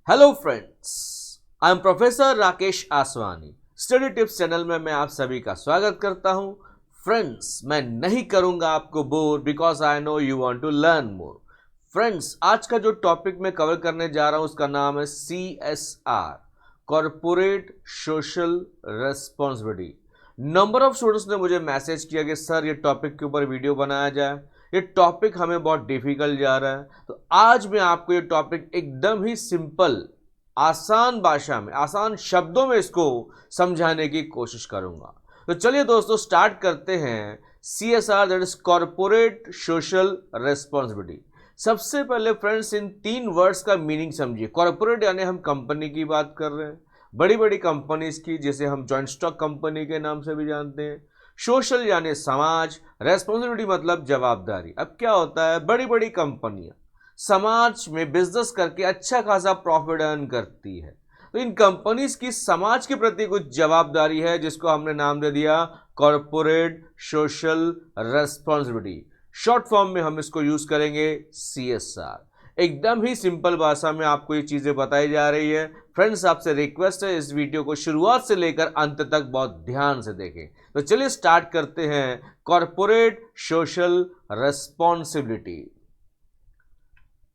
Hello friends, I am professor Rakesh Aswani. Study tips channel में मैं आप सभी का स्वागत करता हूं। फ्रेंड्स, मैं नहीं करूंगा आपको bore because I know you want to learn more. Friends, आज का जो टॉपिक मैं कवर करने जा रहा हूं उसका नाम है CSR, corporate social responsibility. Number of students ने मुझे मैसेज किया कि सर ये टॉपिक के ऊपर वीडियो बनाया जाए, ये टॉपिक हमें बहुत डिफिकल्ट जा रहा है। तो आज मैं आपको ये टॉपिक एकदम ही सिंपल, आसान भाषा में, आसान शब्दों में इसको समझाने की कोशिश करूंगा। तो चलिए दोस्तों, स्टार्ट करते हैं। CSR, that is corporate social responsibility. सबसे पहले फ्रेंड्स, इन तीन वर्ड्स का मीनिंग समझिए। कॉरपोरेट यानी हम कंपनी की बात कर रहे हैं, बड़ी बड़ी कंपनीज की, जिसे हम जॉइंट स्टॉक कंपनी के नाम से भी जानते हैं। सोशल यानी समाज, रेस्पॉन्सिबिलिटी मतलब जवाबदारी। अब क्या होता है, बड़ी बड़ी कंपनियां समाज में बिजनेस करके अच्छा खासा प्रॉफिट अर्न करती है, तो इन कंपनीज की समाज के प्रति कुछ जवाबदारी है, जिसको हमने नाम दे दिया corporate social responsibility. Short form में हम इसको यूज करेंगे CSR। एकदम ही सिंपल भाषा में आपको ये चीजें बताई जा रही है। फ्रेंड्स, आपसे रिक्वेस्ट है इस वीडियो को शुरुआत से लेकर अंत तक बहुत ध्यान से देखें। तो चलिए स्टार्ट करते हैं। Corporate social responsibility.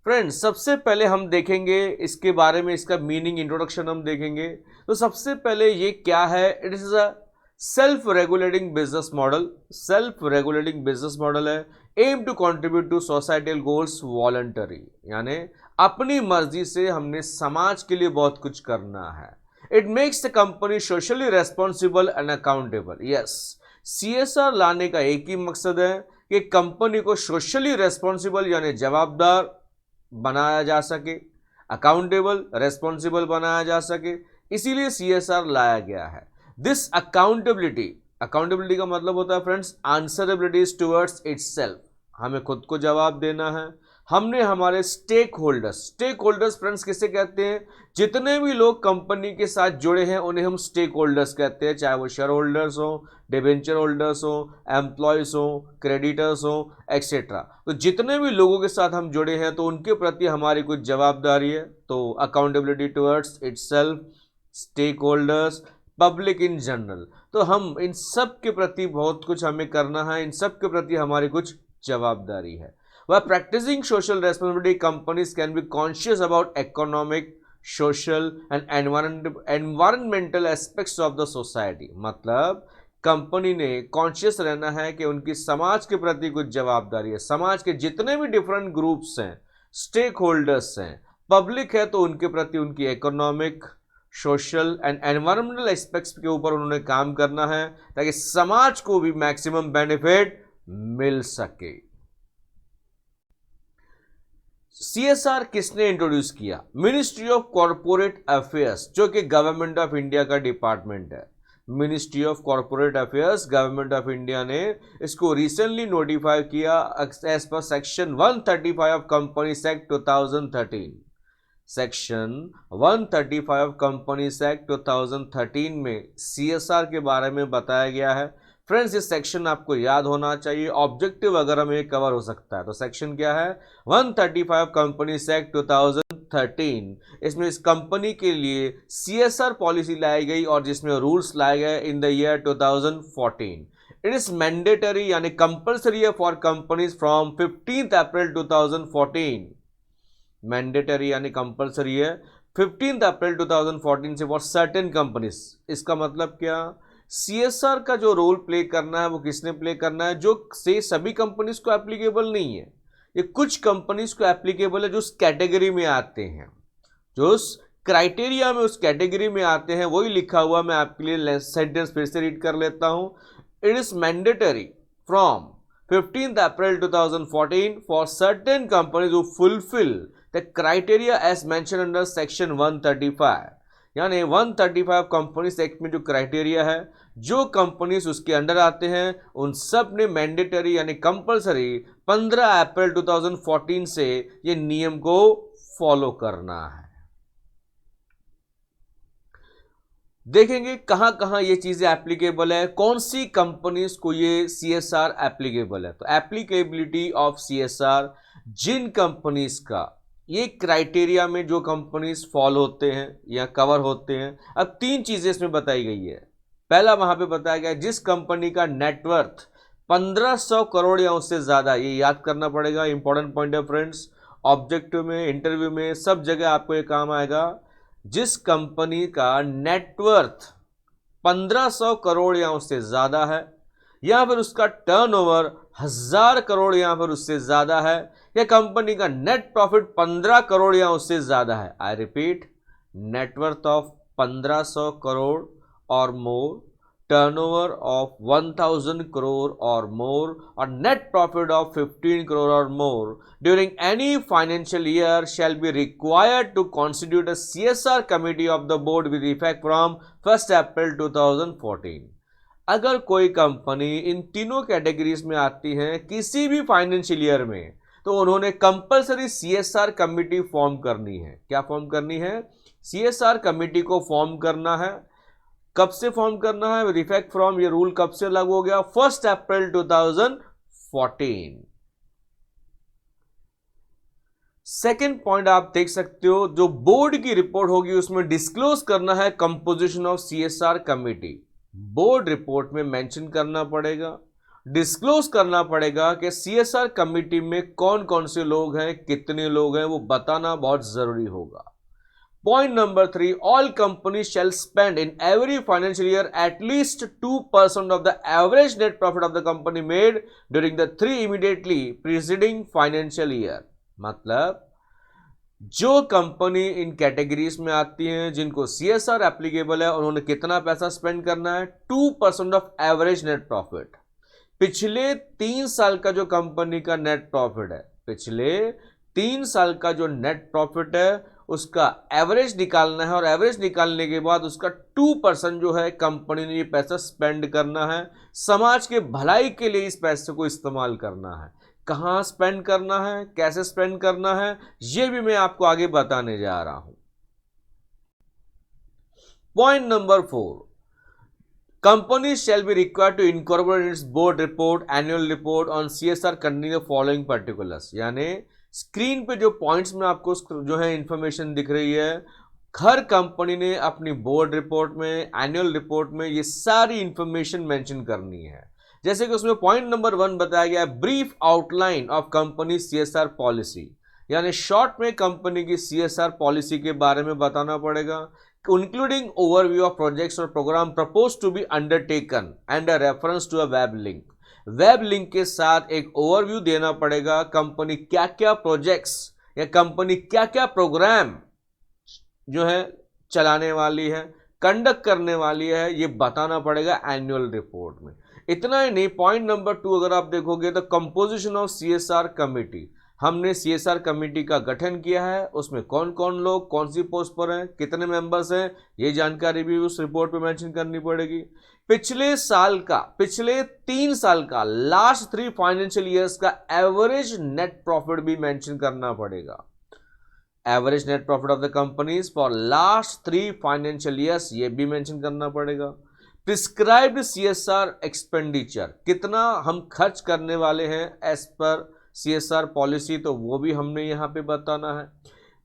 फ्रेंड्स, सबसे पहले हम देखेंगे इसके बारे में, इसका मीनिंग, इंट्रोडक्शन हम देखेंगे। तो सबसे पहले ये क्या है, it is a self regulating business model. Self regulating business model है। Aim to contribute to societal goals voluntary, यानी अपनी मर्जी से हमने समाज के लिए बहुत कुछ करना है। It makes the company socially responsible and accountable. Yes, CSR लाने का एक ही मकसद है कि कंपनी को सोशली रेस्पॉन्सिबल यानी जवाबदार बनाया जा सके, अकाउंटेबल रेस्पॉन्सिबल बनाया जा सके, इसीलिए CSR लाया गया है। दिस अकाउंटेबिलिटी का मतलब होता है फ्रेंड्स आंसरेबिलिटी टुवर्ड्स इटसेल्फ। हमें खुद को जवाब देना है। हमने हमारे स्टेक होल्डर्स फ्रेंड्स किसे कहते हैं, जितने भी लोग कंपनी के साथ जुड़े हैं उन्हें हम स्टेक होल्डर्स कहते हैं, चाहे वो शेयर होल्डर्स हो, डिबेंचर होल्डर्स हो, एम्प्लॉयज हो, क्रेडिटर्स हो, एक्सेट्रा। तो जितने भी लोगों के साथ हम जुड़े हैं तो उनके प्रति हमारी कुछ जवाबदारी है। तो accountability towards itself, stakeholders, public in general. तो हम इन सब के प्रति बहुत कुछ हमें करना है, इन सब के प्रति हमारी कुछ जवाबदारी है। While practicing social responsibility, companies can be conscious about economic, social and environmental aspects of the society। मतलब कंपनी ने कॉन्शियस रहना है कि उनकी समाज के प्रति कुछ जवाबदारी है। समाज के जितने भी डिफरेंट ग्रुप्स हैं, स्टेक होल्डर्स हैं, पब्लिक है, तो उनके प्रति उनकी economic, social and environmental aspects के ऊपर उन्होंने काम करना है, ताकि समाज को भी मैक्सिमम बेनिफिट मिल सके। CSR किसने इंट्रोड्यूस किया? मिनिस्ट्री ऑफ कॉर्पोरेट अफेयर्स, जो कि गवर्नमेंट ऑफ इंडिया का डिपार्टमेंट है। Ministry of corporate affairs, government of India ने इसको रिसेंटली नोटिफाई किया as per section 135 of companies act 2013। Section 135 of companies act 2013 में CSR के बारे में बताया गया है। फ्रेंड्स, इस सेक्शन आपको याद होना चाहिए, ऑब्जेक्टिव अगर हमें कवर हो सकता है। तो सेक्शन क्या है? 135 कंपनीज एक्ट 2013। इसमें इस कंपनी के लिए CSR पॉलिसी लाई गई और जिसमें रूल्स लाए गए in the year 2014। It is mandatory यानी compulsory for companies from 15 April 2014। Mandatory यानी कंपल्सरी है 15 अप्रैल 2014 से फॉर सर्टेन कंपनीज। इसका मतलब क्या? CSR का जो रोल प्ले करना है वो किसने प्ले करना है? जो से सभी कंपनीज को एप्लीकेबल नहीं है, ये कुछ कंपनीज को एप्लीकेबल है जो उस कैटेगरी में आते हैं, जो उस क्राइटेरिया में, उस कैटेगरी में आते हैं। वही लिखा हुआ, मैं आपके लिए सेंटेंस फिर से रीड कर लेता हूं। It is mandatory from 15 April 2014 for certain companies who fulfil the criteria as mention under section 135। यानी 135 कंपनीज एक्ट में जो क्राइटेरिया है, जो कंपनीज उसके अंडर आते हैं, उन सब ने मैंडेटरी यानी कंपलसरी 15 अप्रैल 2014 से ये नियम को फॉलो करना है। देखेंगे कहां कहां ये चीजें एप्लीकेबल है, कौन सी कंपनीज को ये CSR एप्लीकेबल है। तो एप्लीकेबिलिटी ऑफ CSR, जिन कंपनीज का ये क्राइटेरिया में जो कंपनीज फॉल होते हैं या कवर होते हैं। अब 3 चीजें इसमें बताई गई है। पहला वहां पे बताया गया जिस कंपनी का नेटवर्थ 1500 करोड़ या उससे ज्यादा, ये याद करना पड़ेगा, इंपॉर्टेंट पॉइंट है फ्रेंड्स, ऑब्जेक्टिव में, इंटरव्यू में, सब जगह आपको ये काम आएगा। जिस कंपनी का नेटवर्थ 1500 करोड़ या उससे ज्यादा है, या फिर उसका टर्नओवर 1000 करोड़ या फिर उससे ज्यादा है, या कंपनी का नेट प्रॉफिट 15 करोड़ या उससे ज्यादा है। I repeat, net worth of 1500 crore और मोर, टर्नओवर ऑफ 1000 करोड़ और मोर, और नेट प्रॉफिट ऑफ 15 करोड़ और मोर during any financial year shall be required to constitute a CSR committee of the board with effect from 1st April 2014। अगर कोई कंपनी इन तीनों कैटेगरीज में आती है किसी भी फाइनेंशियल ईयर में, तो उन्होंने कंपलसरी सीएसआर कमिटी फॉर्म करनी है। क्या फॉर्म करनी है? सीएसआर कमिटी को फॉर्म करना है। कब से फॉर्म करना है? विद इफेक्ट फ्रॉम, ये रूल कब से लागू हो गया? 1 अप्रैल 2014। सेकेंड पॉइंट आप देख सकते हो, जो बोर्ड की रिपोर्ट होगी उसमें डिस्क्लोज करना है composition of CSR committee. Board report में मेंशन करना पड़ेगा, डिस्क्लोज करना पड़ेगा कि सीएसआर कमिटी में कौन कौन से लोग हैं, कितने लोग हैं, वो बताना बहुत जरूरी होगा। Point number 3, all company shall spend in every financial year at least 2% of the average net profit of the company made during the 3 immediately preceding financial year. मतलब जो कंपनी इन कैटेगरीज में आती हैं जिनको सीएसआर एप्लीकेबल है, उन्होंने कितना पैसा स्पेंड करना है? 2% ऑफ एवरेज नेट प्रॉफिट। पिछले 3 साल का जो कंपनी का नेट प्रॉफिट है, पिछले 3 साल का जो नेट प्रॉफिट है उसका एवरेज निकालना है, और एवरेज निकालने के बाद उसका 2% जो है कंपनी ने ये पैसा स्पेंड करना है। समाज के भलाई के लिए इस पैसे को इस्तेमाल करना है। कहां स्पेंड करना है, कैसे स्पेंड करना है, ये भी मैं आपको आगे बताने जा रहा हूं। Point number 4, company shall be required to incorporate its board report, annual report on CSR containing the following particulars. यानी स्क्रीन पे जो पॉइंट्स में आपको जो है इंफॉर्मेशन दिख रही है, हर कंपनी ने अपनी बोर्ड रिपोर्ट में, एनुअल रिपोर्ट में ये सारी इंफॉर्मेशन मेंशन करनी है। जैसे कि उसमें पॉइंट नंबर 1 बताया गया है, brief outline of company CSR policy, यानी शॉर्ट में कंपनी की सीएसआर पॉलिसी के बारे में बताना पड़ेगा, इंक्लूडिंग ओवरव्यू ऑफ प्रोजेक्ट्स और programme propose to be undertaken and a reference to a web link. Web link के साथ एक ओवरव्यू देना पड़ेगा, कंपनी क्या क्या प्रोजेक्ट्स या कंपनी क्या क्या प्रोग्राम जो है चलाने वाली है, कंडक्ट करने वाली है, ये बताना पड़ेगा एनुअल रिपोर्ट में। इतना ही नहीं, पॉइंट नंबर 2 अगर आप देखोगे तो कंपोजिशन ऑफ सीएसआर कमिटी, हमने सीएसआर कमिटी का गठन किया है, उसमें कौन कौन लोग कौन सी पोस्ट पर हैं, कितने मेंबर्स हैं, ये जानकारी भी उस रिपोर्ट पे मेंशन करनी पड़ेगी। पिछले 3 साल का लास्ट 3 फाइनेंशियल ईयर्स का एवरेज नेट प्रॉफिट भी मेंशन करना पड़ेगा। Average net profit of the companies for last 3 financial years, ये भी मेंशन करना पड़ेगा। प्रिस्क्राइब्ड सीएसआर एक्सपेंडिचर, कितना हम खर्च करने वाले हैं एज पर सीएसआर पॉलिसी, तो वो भी हमने यहां पे बताना है।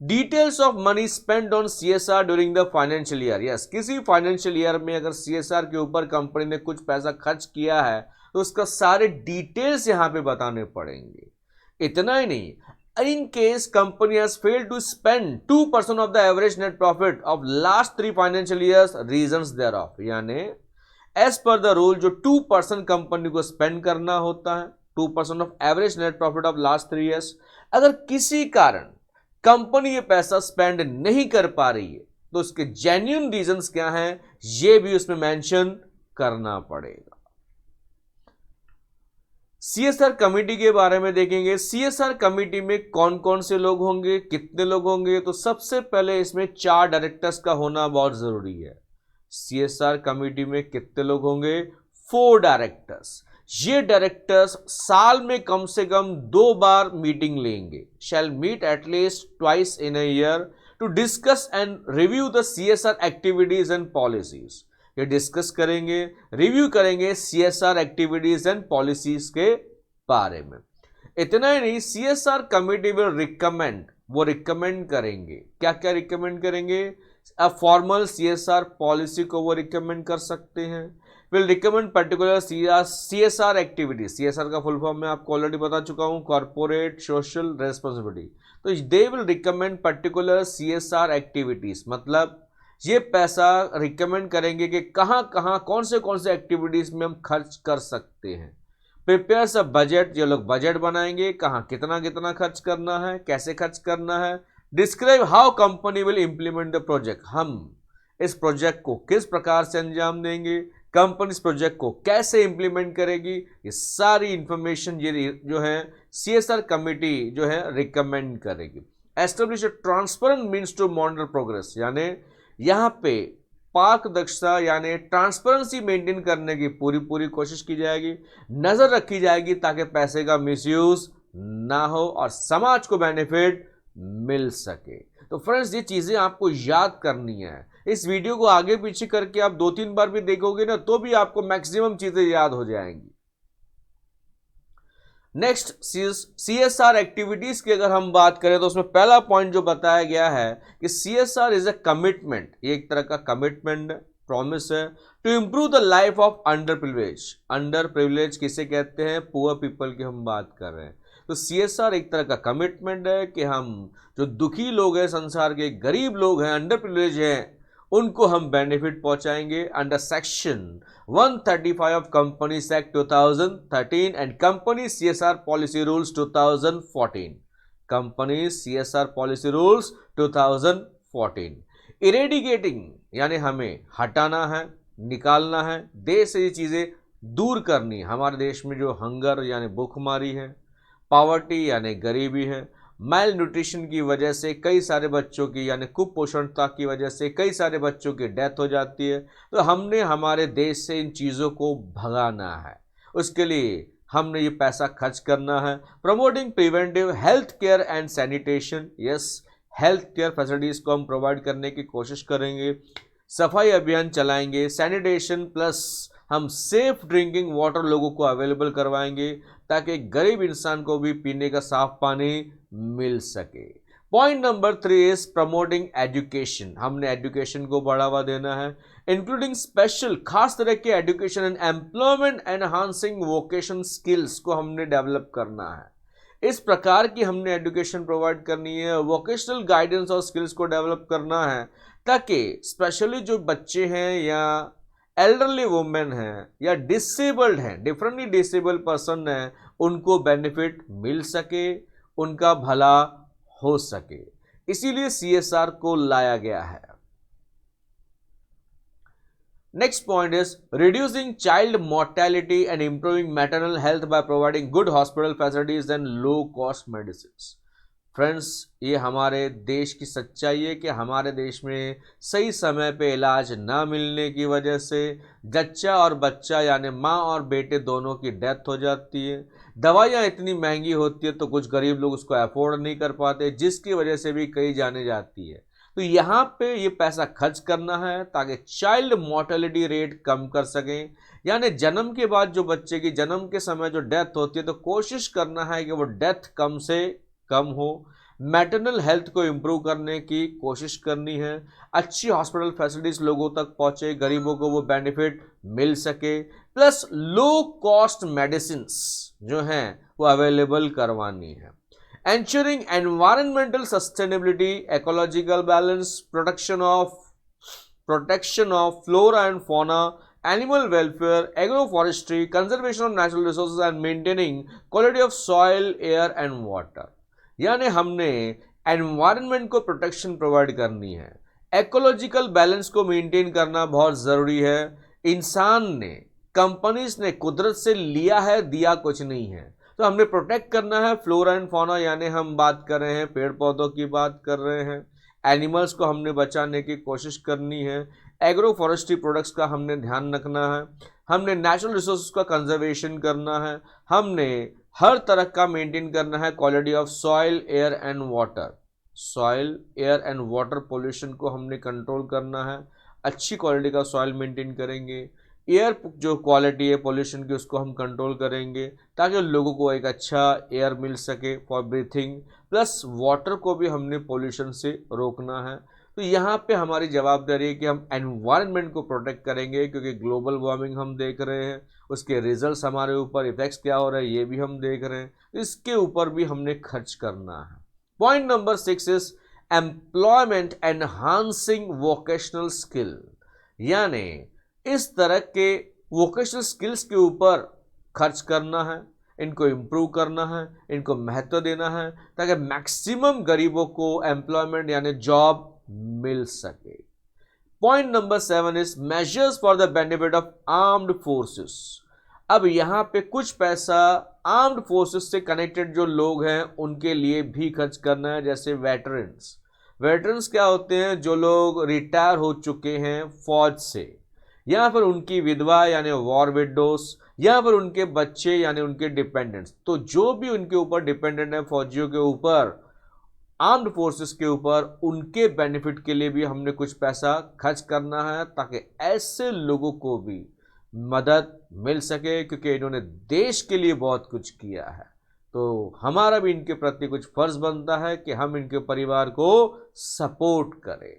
Details of money spend on CSR during the financial year, yes, किसी फाइनेंशियल ईयर में अगर सीएसआर के ऊपर कंपनी ने कुछ पैसा खर्च किया है तो उसका सारे डिटेल्स यहां पे बताने पड़ेंगे। इतना ही नहीं, in case company has failed to spend 2% of the average net profit of last 3 financial years, reasons thereof, यानी एज पर द रूल जो 2% कंपनी को स्पेंड करना होता है, 2% of average net profit of last 3 years, अगर किसी कारण company ये पैसा स्पेंड नहीं कर पा रही है तो उसके जेन्युइन रीजंस क्या हैं, ये भी उसमें मेंशन करना पड़ेगा। सीएसआर कमेटी के बारे में देखेंगे। सीएसआर कमेटी में कौन कौन से लोग होंगे, कितने लोग होंगे, तो सबसे पहले इसमें 4 डायरेक्टर्स का होना बहुत जरूरी है। सीएसआर कमेटी में कितने लोग होंगे? 4 डायरेक्टर्स। ये डायरेक्टर्स साल में कम से कम 2 बार मीटिंग लेंगे, shall meet at least twice in a year to discuss and review the CSR activities and policies. ये डिस्कस करेंगे, रिव्यू करेंगे सीएसआर एक्टिविटीज एंड पॉलिसीज के बारे में। इतना ही नहीं, सीएसआर कमेटी विल रिकमेंड वो रिकमेंड करेंगे। क्या क्या रिकमेंड करेंगे? अ फॉर्मल CSR पॉलिसी को वो रिकमेंड कर सकते हैं। Will recommend particular CSR activities. CSR का फुल फॉर्म मैं आपको ऑलरेडी बता चुका हूँ, कॉर्पोरेट सोशल रेस्पॉन्सिबिलिटी। तो they will recommend particular CSR activities, मतलब ये पैसा रिकमेंड करेंगे कि कहाँ कहाँ कौन से एक्टिविटीज में हम खर्च कर सकते हैं। प्रिपेयर्स अ बजट, ये लोग बजट बनाएंगे, कहाँ कितना कितना खर्च करना है, कैसे खर्च करना है। Describe how company will implement the project, हम इस प्रोजेक्ट को किस प्रकार से अंजाम देंगे, कंपनी इस प्रोजेक्ट को कैसे इंप्लीमेंट करेगी, ये सारी इंफॉर्मेशन ये जो है CSR कमिटी जो है रिकमेंड करेगी। Establish a transparent means to monitor progress, यानी यहाँ पे पारदर्शिता यानी ट्रांसपेरेंसी मेंटेन करने की पूरी पूरी कोशिश की जाएगी, नजर रखी जाएगी ताकि पैसे का मिसयूज ना हो और समाज को बेनिफिट मिल सके। तो फ्रेंड्स, ये चीजें आपको याद करनी है। इस वीडियो को आगे पीछे करके आप 2-3 बार भी देखोगे ना, तो भी आपको मैक्सिमम चीजें याद हो जाएंगी। नेक्स्ट, CSR एक्टिविटीज की अगर हम बात करें तो उसमें पहला पॉइंट जो बताया गया है कि CSR इज अ कमिटमेंट, ये एक तरह का कमिटमेंट प्रॉमिस है to improve the life of under privilege. Under privilege किसे कहते हैं? पुअर पीपल की हम बात कर रहे हैं। तो CSR एक तरह का कमिटमेंट है कि हम जो दुखी लोग हैं, संसार के गरीब लोग हैं, अंडर प्रिविलेज हैं, उनको हम बेनिफिट पहुंचाएंगे under section 135 of companies act 2013 and company CSR policy rules 2014। Company CSR policy rules 2014। Eradicating यानी हमें हटाना है, निकालना है, देश से ये चीजें दूर करनी है। हमारे देश में जो हंगर यानी भूखमारी है, पॉवर्टी यानी गरीबी है, मैल न्यूट्रिशन की वजह से कई सारे बच्चों की यानी कुपोषणता की वजह से कई सारे बच्चों की डेथ हो जाती है। तो हमने हमारे देश से इन चीज़ों को भगाना है, उसके लिए हमने ये पैसा खर्च करना है। Promoting preventive health care and sanitation, yes, health care facilities को हम प्रोवाइड करने की कोशिश करेंगे। सफाई अभियान चलाएंगे, सैनिटेशन प्लस हम सेफ ड्रिंकिंग वाटर लोगों को अवेलेबल करवाएंगे ताकि गरीब इंसान को भी पीने का साफ पानी मिल सके। Point number 3 is promoting education, हमने एजुकेशन को बढ़ावा देना है, इंक्लूडिंग स्पेशल खास तरह के education and employment enhancing vocation skills को हमने डेवलप करना है। इस प्रकार की हमने एजुकेशन प्रोवाइड करनी है, वोकेशनल गाइडेंस और स्किल्स को डेवलप करना है ताकि स्पेशली जो बच्चे हैं या एल्डरली वुमेन हैं या डिसेबल्ड हैं, डिफरेंटली डिसेबल्ड पर्सन हैं, उनको बेनिफिट मिल सके, उनका भला हो सके, इसीलिए CSR को लाया गया है। Next point is reducing child mortality and improving maternal health by providing good hospital facilities and low cost medicine. Friends, ये हमारे देश की सच्चाई है कि हमारे देश में सही समय पे इलाज ना मिलने की वजह से जच्चा और बच्चा यानी माँ और बेटे दोनों की डेथ हो जाती है। दवाइयाँ इतनी महंगी होती है तो कुछ गरीब लोग उसको अफोर्ड नहीं कर पाते, जिसकी वजह से भी कई जाने जाती है। तो यहाँ पे ये पैसा खर्च करना है ताकि चाइल्ड मोर्टेलिटी रेट कम कर सकें, यानी जन्म के बाद जो बच्चे की जन्म के समय जो डेथ होती है तो कोशिश करना है कि वो डेथ कम से कम हो। मैटरनल हेल्थ को इम्प्रूव करने की कोशिश करनी है, अच्छी हॉस्पिटल फैसिलिटीज लोगों तक पहुंचे, गरीबों को वो बेनिफिट मिल सके, प्लस लो कॉस्ट मेडिसिन्स जो हैं वो अवेलेबल करवानी है। Ensuring environmental sustainability, ecological balance, protection of flora and fauna, animal welfare, agro forestry, conservation of natural resources and maintaining quality of soil, air and water. यानी हमने environment को protection provide करनी है, इकोलॉजिकल बैलेंस को maintain करना बहुत ज़रूरी है। इंसान ने, कंपनीज ने कुदरत से लिया है, दिया कुछ नहीं है, तो हमने प्रोटेक्ट करना है फ्लोरा एंड फौना, यानी हम बात कर रहे हैं पेड़ पौधों की बात कर रहे हैं, एनिमल्स को हमने बचाने की कोशिश करनी है, एग्रो फॉरेस्ट्री प्रोडक्ट्स का हमने ध्यान रखना है, हमने नेचुरल रिसोर्स का कंजर्वेशन करना है, हमने हर तरह का मेंटेन करना है quality of soil, air and water. Soil, air and water pollution को हमने कंट्रोल करना है, अच्छी क्वालिटी का सॉइल मेंटेन करेंगे, एयर जो क्वालिटी है पोल्यूशन की उसको हम कंट्रोल करेंगे ताकि लोगों को एक अच्छा एयर मिल सके फॉर ब्रीथिंग, प्लस वाटर को भी हमने पोल्यूशन से रोकना है। तो यहाँ पे हमारी जवाबदारी है कि हम एनवायरनमेंट को प्रोटेक्ट करेंगे, क्योंकि ग्लोबल वार्मिंग हम देख रहे हैं, उसके रिजल्ट्स हमारे ऊपर इफेक्ट्स क्या हो रहे हैं ये भी हम देख रहे हैं, इसके ऊपर भी हमने खर्च करना है। Point number 6 is employment enhancing vocational skill, यानी इस तरह के वोकेशनल स्किल्स के ऊपर खर्च करना है, इनको इम्प्रूव करना है, इनको महत्व देना है ताकि मैक्सिमम गरीबों को एम्प्लॉयमेंट यानी जॉब मिल सके। Point number 7 is measures for the benefit of armed forces. अब यहां पे कुछ पैसा आर्म्ड फोर्सेस से कनेक्टेड जो लोग हैं उनके लिए भी खर्च करना है, जैसे वेटरन्स। वेटरन्स क्या होते हैं? जो लोग रिटायर हो चुके हैं फौज से, या फिर उनकी विधवा यानी वॉर विडोस, या फिर उनके बच्चे यानी उनके डिपेंडेंट्स। तो जो भी उनके ऊपर डिपेंडेंट है फौजियों के ऊपर, आर्म्ड फोर्सेस के ऊपर, उनके बेनिफिट के लिए भी हमने कुछ पैसा खर्च करना है ताकि ऐसे लोगों को भी मदद मिल सके, क्योंकि इन्होंने देश के लिए बहुत कुछ किया है। तो हमारा भी इनके प्रति कुछ फर्ज बनता है कि हम इनके परिवार को सपोर्ट करें।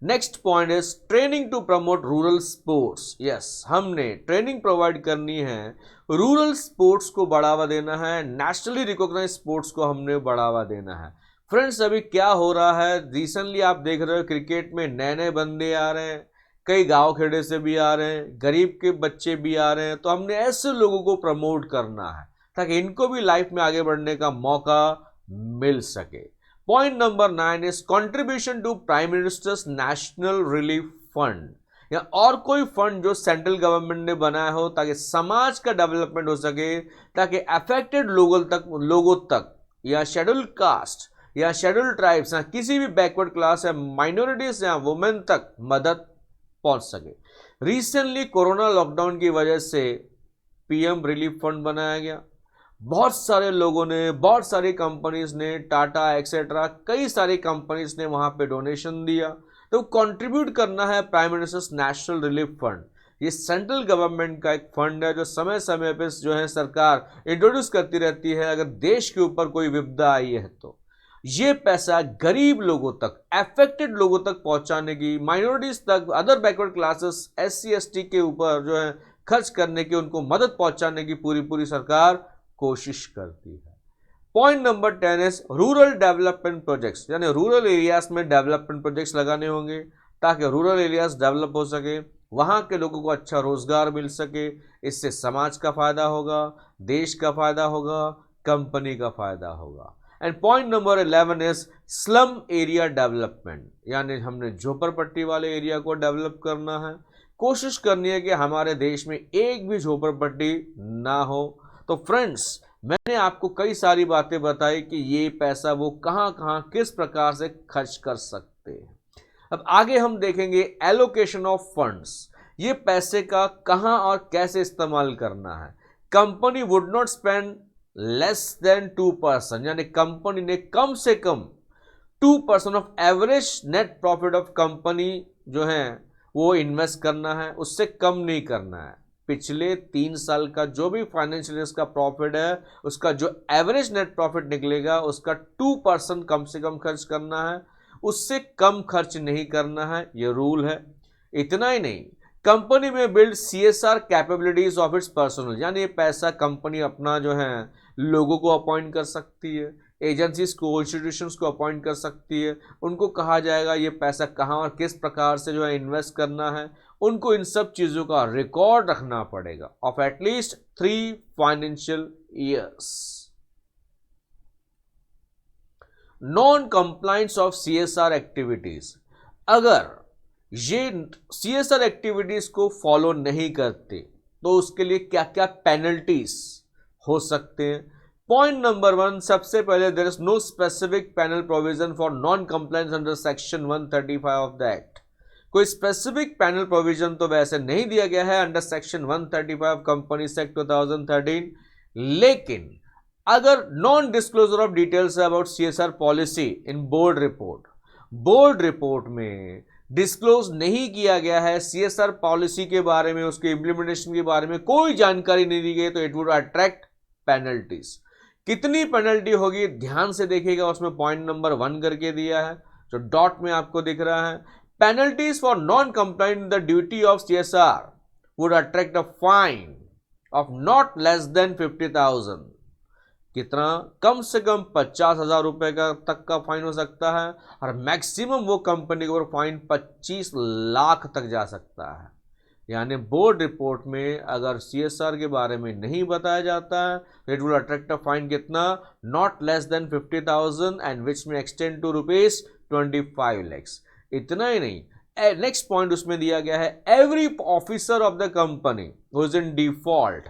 Next point is training to promote rural sports. Yes, हमने ट्रेनिंग प्रोवाइड करनी है, रूरल स्पोर्ट्स को बढ़ावा देना है, नेशनली रिकॉग्नाइज स्पोर्ट्स को हमने बढ़ावा देना है। फ्रेंड्स, अभी क्या हो रहा है, रिसेंटली आप देख रहे हो क्रिकेट में नए नए बंदे आ रहे हैं, कई गांव खेड़े से भी आ रहे हैं, गरीब के बच्चे भी आ रहे हैं। तो हमने ऐसे लोगों को प्रमोट करना है ताकि इनको भी लाइफ में आगे बढ़ने का मौका मिल सके। Point number 9 is contribution to prime minister's national relief fund, या और कोई फंड जो सेंट्रल गवर्नमेंट ने बनाया हो ताकि समाज का डेवलपमेंट हो सके, ताकि अफेक्टेड लोगों तक या शेड्यूल कास्ट या शेड्यूल ट्राइब्स या किसी भी बैकवर्ड क्लास या माइनॉरिटीज या वुमेन तक मदद पहुंच सके। रिसेंटली कोरोना लॉकडाउन की वजह से पीएम रिलीफ फंड बनाया गया। बहुत सारे लोगों ने, बहुत सारी कंपनीज ने, टाटा एक्सेट्रा, कई सारी कंपनीज ने वहां पे डोनेशन दिया। तो कंट्रीब्यूट करना है prime minister's national relief fund. ये सेंट्रल गवर्नमेंट का एक फंड है जो समय समय पे जो है सरकार इंट्रोड्यूस करती रहती है अगर देश के ऊपर कोई विपदा आई है तो। ये पैसा गरीब लोगों तक, अफेक्टेड लोगों तक पहुंचाने की, माइनॉरिटीज तक, other backward classes, SC ST के ऊपर जो है खर्च करने की, उनको मदद पहुंचाने की पूरी सरकार कोशिश करती है। Point number 10 is rural development projects, यानी रूरल एरियाज में डेवलपमेंट प्रोजेक्ट्स लगाने होंगे ताकि रूरल एरियाज डेवलप हो सके, वहां के लोगों को अच्छा रोजगार मिल सके। इससे समाज का फायदा होगा, देश का फायदा होगा, कंपनी का फायदा होगा। And point number 11 is slum area development, यानी हमने झोपड़पट्टी वाले एरिया को डेवलप करना है। कोशिश करनी है कि हमारे देश में एक भी झोपड़पट्टी ना हो। तो फ्रेंड्स, मैंने आपको कई सारी बातें बताई कि ये पैसा वो कहां कहां किस प्रकार से खर्च कर सकते हैं। अब आगे हम देखेंगे एलोकेशन ऑफ फंड्स, ये पैसे का कहां और कैसे इस्तेमाल करना है। Company would not spend less than 2%, यानी कंपनी ने कम से कम 2% of average net profit of company जो है वो इन्वेस्ट करना है, उससे कम नहीं करना है। पिछले 3 साल का जो भी फाइनेंशियल ईयर का प्रॉफिट है उसका जो एवरेज नेट प्रॉफिट निकलेगा उसका 2% कम से कम खर्च करना है, उससे कम खर्च नहीं करना है, ये रूल है। इतना ही नहीं, कंपनी में build CSR capabilities of its personal, यानी ये पैसा कंपनी अपना जो है लोगों को अपॉइंट कर सकती है, एजेंसीज को, इंस्टीट्यूशंस को अपॉइंट कर सकती है। उनको कहा जाएगा ये पैसा कहाँ और किस प्रकार से जो है इन्वेस्ट करना है। उनको इन सब चीज़ों का रिकॉर्ड रखना पड़ेगा of at least 3 financial years. Non compliance of CSR activities, अगर ये CSR एक्टिविटीज को फॉलो नहीं करते तो उसके लिए क्या क्या पेनल्टीज हो सकते हैं। पॉइंट नंबर 1, सबसे पहले there is no specific penal provision for non compliance under section 135 of the act. कोई स्पेसिफिक पैनल प्रोविजन तो वैसे नहीं दिया गया है अंडर सेक्शन 135 कंपनीज एक्ट 2013, लेकिन अगर non disclosure of details about CSR policy in board report में डिस्क्लोज नहीं किया गया है CSR पॉलिसी के बारे में, उसके इंप्लीमेंटेशन के बारे में कोई जानकारी नहीं दी गई, तो इट वुड अट्रैक्ट पेनल्टीज। कितनी पेनल्टी होगी ध्यान से देखिएगा, उसमें पॉइंट नंबर 1 करके दिया है जो डॉट में आपको दिख रहा है। Penalties for non compliant the duty of CSR would attract a fine of not less than 50,000। कितना? कम से कम 50,000 रुपए का तक का फाइन हो सकता है, और मैक्सिमम वो कंपनी के ऊपर फाइन 25 लाख तक जा सकता है। यानी बोर्ड रिपोर्ट में अगर CSR के बारे में नहीं बताया जाता है तो it will attract a fine कितना? Not less than 50,000 and which में एक्सटेंड टू ₹25 lakhs। इतना ही नहीं, नेक्स्ट पॉइंट उसमें दिया गया है, every officer of the company who is in default,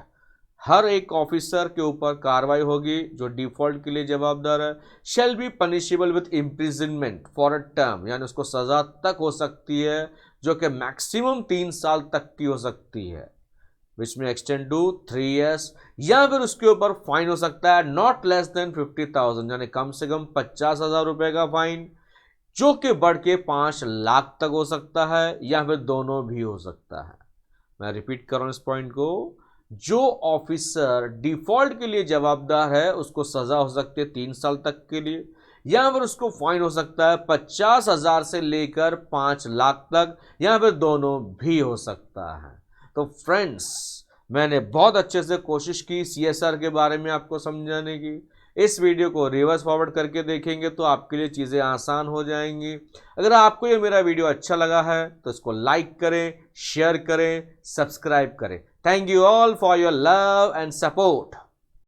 हर एक ऑफिसर के ऊपर कार्रवाई होगी जो डिफॉल्ट के लिए जवाबदार है, shall be punishable with imprisonment for a term, यानी उसको सजा तक हो सकती है जो कि मैक्सिमम 3 साल तक की हो सकती है, विच में एक्सटेंड टू 3 years, या फिर उसके ऊपर फाइन हो सकता है नॉट लेस देन 50,000, यानी कम से कम 50,000 रुपए का फाइन, जो कि बढ़ के 5 लाख तक हो सकता है, या फिर दोनों भी हो सकता है। मैं रिपीट कर रहा हूं इस पॉइंट को, जो ऑफिसर डिफॉल्ट के लिए जवाबदार है उसको सजा हो सकती है 3 साल तक के लिए, या फिर उसको फाइन हो सकता है 50,000 से लेकर 5 लाख तक, या फिर दोनों भी हो सकता है। तो फ्रेंड्स, मैंने बहुत अच्छे से कोशिश की CSR के बारे में आपको समझाने की। इस वीडियो को रिवर्स फॉरवर्ड करके देखेंगे तो आपके लिए चीज़ें आसान हो जाएंगी। अगर आपको ये मेरा वीडियो अच्छा लगा है तो इसको लाइक करें, शेयर करें, सब्सक्राइब करें। Thank you all for your love and support.